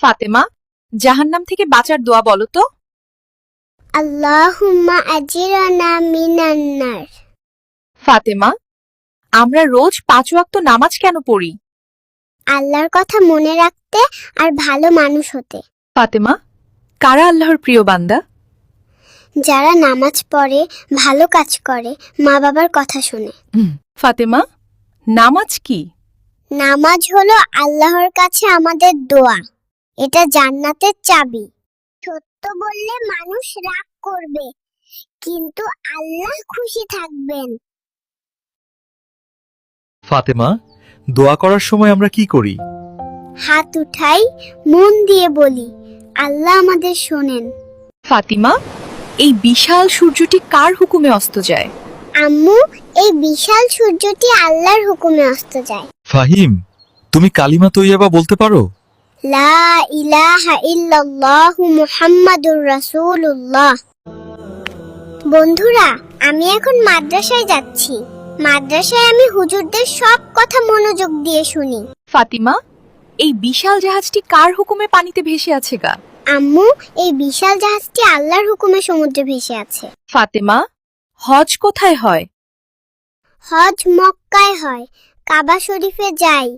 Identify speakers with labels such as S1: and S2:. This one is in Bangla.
S1: ফাতেমা, জাহান্নাম থেকে বাঁচার দোয়া বলো তো।
S2: আল্লাহুম্মা আজিরনা মিনান নার।
S1: ফাতেমা, আমরা রোজ 5 ওয়াক্ত নামাজ কেন পড়ি?
S2: আল্লাহর কথা মনে রাখতে আর ভালো মানুষ হতে।
S1: ফাতেমা, কারা আল্লাহর প্রিয় বান্দা?
S2: যারা নামাজ পড়ে, ভালো কাজ করে, মা বাবার কথা শোনে।
S1: ফাতেমা, নামাজ কি?
S2: নামাজ হলো আল্লাহর কাছে আমাদের দোয়া। এটা জান্নাতের চাবি। সত্য বললে মানুষ রাগ করবে, কিন্তু আল্লাহ খুশি থাকবেন।
S3: ফাতেমা, দোয়া করার সময় আমরা কি করি?
S2: হাত উঠাই, মন দিয়ে বলি, আল্লাহ আমাদের শোনেন।
S1: ফাতিমা, এই বিশাল সূর্যটি কার হুকুমে অস্ত যায়?
S2: আম্মু, এই বিশাল সূর্যটি আল্লাহর হুকুমে অস্ত যায়।
S3: ফাহিম, তুমি কালিমা তৈয়বা বলতে পারো?
S2: লা ইলাহা ইল্লাল্লাহু মুহাম্মাদুর রাসূলুল্লাহ। বন্ধুরা, আমি এখন মাদ্রাসায় যাচ্ছি। মাদ্রাসায় আমি হুজুরদের সব কথা মনোযোগ দিয়ে শুনি।
S1: ফাতিমা, এই বিশাল জাহাজটি কার হুকুমে পানিতে ভেসে আছে গা?
S2: আম্মু, এই বিশাল জাহাজটি আল্লাহর হুকুমে সমুদ্রে ভেসে আছে।
S1: ফাতেমা, হজ কোথায় হয়?
S2: হজ মক্কায় হয়, কাবা শরীফে যাই।